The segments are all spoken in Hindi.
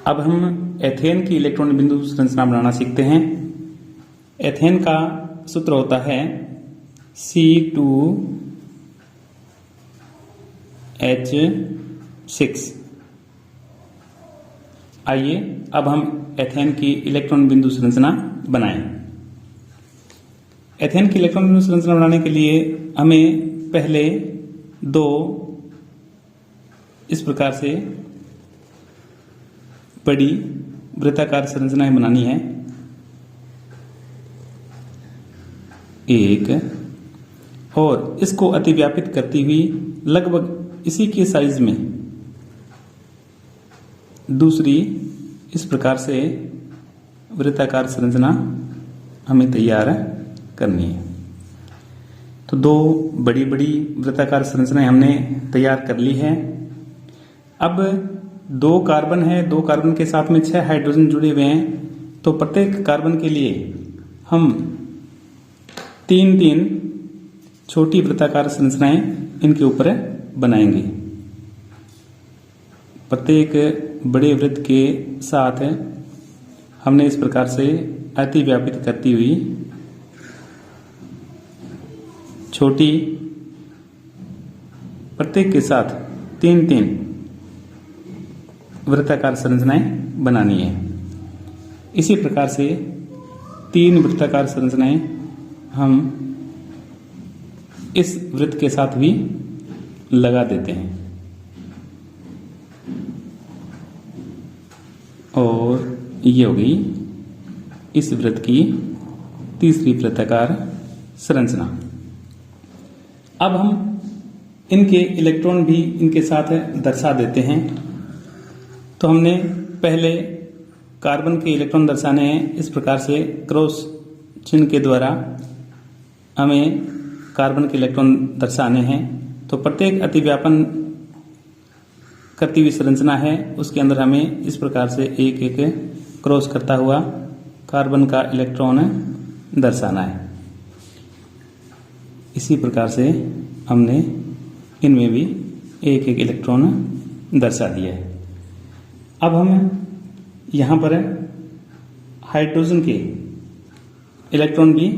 अब हम एथेन की इलेक्ट्रॉन बिंदु संरचना बनाना सीखते हैं। एथेन का सूत्र होता है C2H6। आइए अब हम एथेन की इलेक्ट्रॉन बिंदु संरचना बनाएं। एथेन की इलेक्ट्रॉन बिंदु संरचना बनाने के लिए हमें पहले दो इस प्रकार से बड़ी वृत्ताकार संरचनाएं बनानी है। एक और इसको अतिव्यापित करती हुई लगभग इसी के साइज में दूसरी इस प्रकार से वृत्ताकार संरचना हमें तैयार करनी है। तो दो बड़ी बड़ी वृत्ताकार संरचनाएं हमने तैयार कर ली है। अब दो कार्बन है, दो कार्बन के साथ में 6 हाइड्रोजन जुड़े हुए हैं। तो प्रत्येक कार्बन के लिए हम 3-3 छोटी वृत्ताकार संरचनाएं इनके ऊपर बनाएंगे। प्रत्येक बड़े वृत्त के साथ हमने इस प्रकार से अतिव्यापित करती हुई छोटी प्रत्येक के साथ 3-3 वृत्ताकार संरचनाएं बनानी है। इसी प्रकार से 3 वृत्ताकार संरचनाएं हम इस वृत्त के साथ भी लगा देते हैं और ये हो गई इस वृत्त की तीसरी वृत्ताकार संरचना। अब हम इनके इलेक्ट्रॉन भी इनके साथ दर्शा देते हैं। तो हमने पहले कार्बन के इलेक्ट्रॉन दर्शाने हैं। इस प्रकार से क्रॉस चिन्ह के द्वारा हमें कार्बन के इलेक्ट्रॉन दर्शाने हैं। तो प्रत्येक अतिव्यापन करती हुई संरचना है, उसके अंदर हमें इस प्रकार से एक एक क्रॉस करता हुआ कार्बन का इलेक्ट्रॉन दर्शाना है। इसी प्रकार से हमने इनमें भी एक एक इलेक्ट्रॉन दर्शा दिया है। अब हम यहाँ पर हाइड्रोजन के इलेक्ट्रॉन भी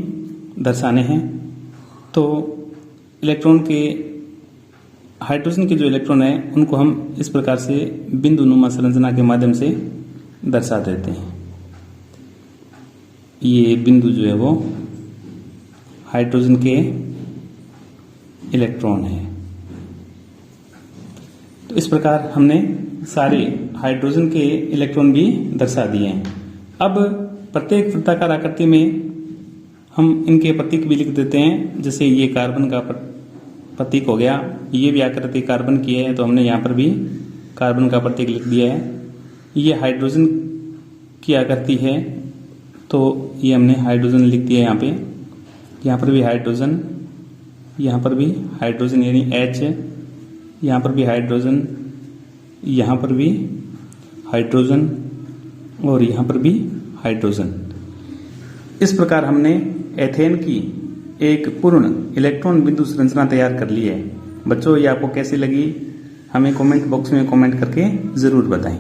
दर्शाने हैं। तो इलेक्ट्रॉन के हाइड्रोजन के जो इलेक्ट्रॉन है उनको हम इस प्रकार से बिंदुनुमा संरचना के माध्यम से दर्शा देते हैं। ये बिंदु जो है वो हाइड्रोजन के इलेक्ट्रॉन है। तो इस प्रकार हमने सारे हाइड्रोजन के इलेक्ट्रॉन भी दर्शा दिए हैं। अब प्रत्येक वृत्ताकार आकृति में हम इनके प्रतीक भी लिख देते हैं। जैसे ये कार्बन का प्रतीक हो गया, ये भी आकृति कार्बन की है तो हमने यहाँ पर भी कार्बन का प्रतीक लिख दिया है। ये हाइड्रोजन की आकृति है तो ये हमने हाइड्रोजन लिख दिया है यहाँ पे। यहाँ पर भी हाइड्रोजन, यहाँ पर भी हाइड्रोजन यानी H, यहाँ पर भी हाइड्रोजन, यहाँ पर भी हाइड्रोजन और यहाँ पर भी हाइड्रोजन। इस प्रकार हमने एथेन की एक पूर्ण इलेक्ट्रॉन बिंदु संरचना तैयार कर ली है। बच्चों, ये आपको कैसी लगी हमें कमेंट बॉक्स में कमेंट करके ज़रूर बताएं।